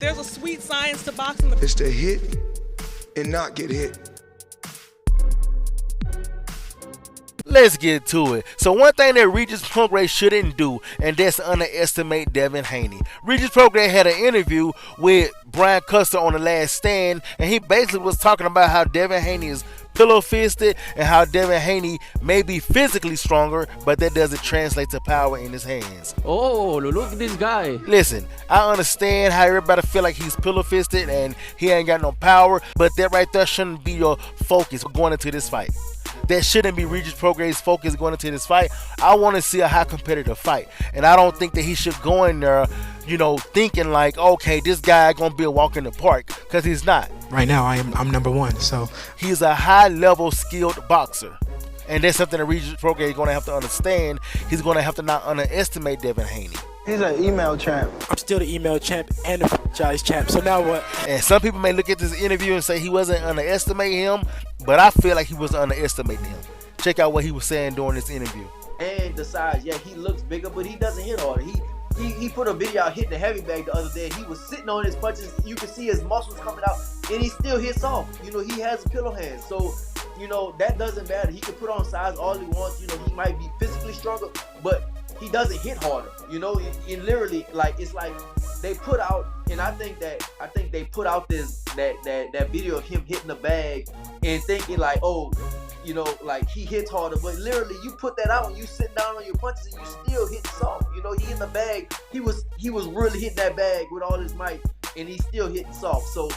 There's a sweet science to boxing. It's to hit and not get hit. Let's get to it. So one thing that Regis Prograis shouldn't do, and that's underestimate Devin Haney. Regis Prograis had an interview with Brian Custer on The Last Stand, and he basically was talking about how Devin Haney is pillow-fisted and how Devin Haney may be physically stronger, but that doesn't translate to power in his hands. Oh, look at this guy. Listen, I understand how everybody feel like he's pillow-fisted and he ain't got no power, but that right there shouldn't be your focus going into this fight. That shouldn't be Regis Prograis' focus going into this fight. I want to see a high competitive fight, and I don't think that he should go in there, thinking like, okay, this guy gonna be a walk in the park, because he's not. Right now, I'm number one. So he's a high-level skilled boxer, and that's something that Regis Prograis is gonna have to understand. He's gonna have to not underestimate Devin Haney. He's an email champ. I'm still the email champ and the franchise champ. So now what? And some people may look at this interview and say he wasn't underestimating him, but I feel like he was underestimating him. Check out what he was saying during this interview. And the size, yeah, he looks bigger, but he doesn't hit harder. He put a video out hitting the heavy bag the other day. He was sitting on his punches. You can see his muscles coming out, and he still hits off. He has pillow hands. So, that doesn't matter. He can put on size all he wants. He might be physically stronger, but he doesn't hit harder. It literally, it's like they put out, and I think they put out that video of him hitting the bag and thinking like, oh, he hits harder, but literally you put that out and you sit down on your punches and you still hit soft. He in the bag, he was really hitting that bag with all his might, and he's still hitting soft. So,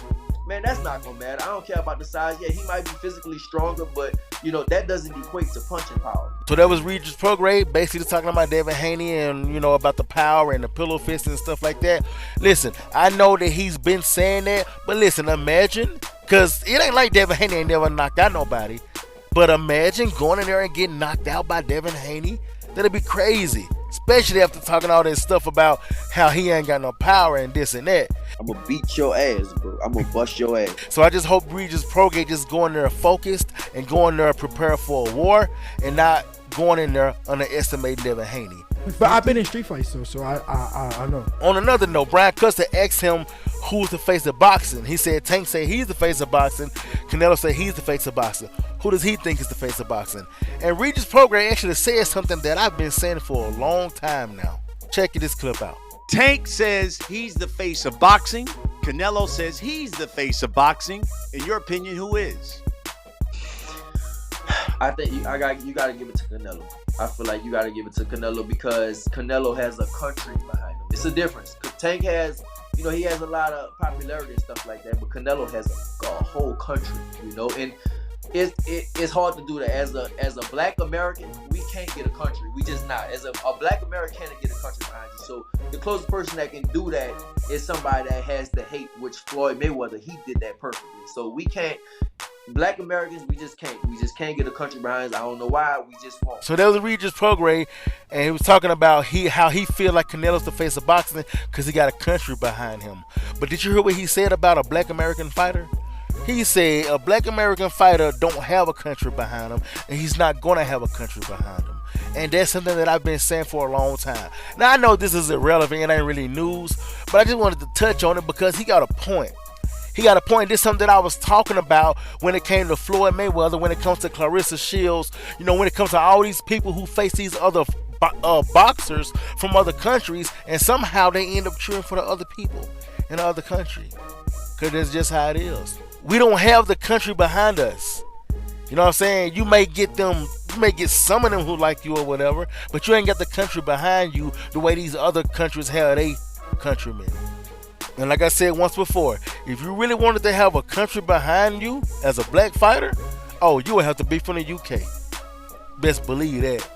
man, that's not gonna matter. I don't care about the size. Yeah, he might be physically stronger, but that doesn't equate to punching power. So that was Regis Prograis basically talking about Devin Haney and about the power and the pillow fist and stuff like that. Listen, I know that he's been saying that, but listen, imagine, because it ain't like Devin Haney ain't never knocked out nobody, but imagine going in there and getting knocked out by Devin Haney. That'd be crazy, especially after talking all this stuff about how he ain't got no power and this and that. I'm gonna beat your ass, bro. I'm gonna bust your ass. So I just hope Regis Prograis just go in there focused and go in there prepared for a war and not going in there underestimating Devin Haney. But I've been in street fights, so I know. On another note, Brian Custer asked him who's the face of boxing. He said Tank said he's the face of boxing. Canelo said he's the face of boxing. Who does he think is the face of boxing? And Regis Prograis actually said something that I've been saying for a long time now. Check this clip out. Tank says he's the face of boxing. Canelo says he's the face of boxing. In your opinion, who is? I think you got to give it to Canelo. I feel like you got to give it to Canelo because Canelo has a country behind him. It's a difference. Tank has, he has a lot of popularity and stuff like that, but Canelo has a whole country, and it's hard to do that. As a black American, we can't get a country. We just not. As a black American can't get a country behind you. So the closest person that can do that is somebody that has the hate, which Floyd Mayweather, he did that perfectly. So we can't. Black Americans, we just can't get a country behind us. I don't know why, we just won't. So that was Regis Prograis, and he was talking about how he feel like Canelo's the face of boxing because he got a country behind him. But did you hear what he said about a black American fighter? He said a black American fighter don't have a country behind him, and he's not going to have a country behind him. And that's something that I've been saying for a long time. Now, I know this is irrelevant, it ain't really news, but I just wanted to touch on it because he got a point. He got a point. This is something that I was talking about when it came to Floyd Mayweather, when it comes to Clarissa Shields, when it comes to all these people who face these other boxers from other countries, and somehow they end up cheering for the other people in the other country. Because that's just how it is. We don't have the country behind us. You know what I'm saying? You may get some of them who like you or whatever, but you ain't got the country behind you the way these other countries have their countrymen. And like I said once before, if you really wanted to have a country behind you as a black fighter, you would have to be from the UK. Best believe that.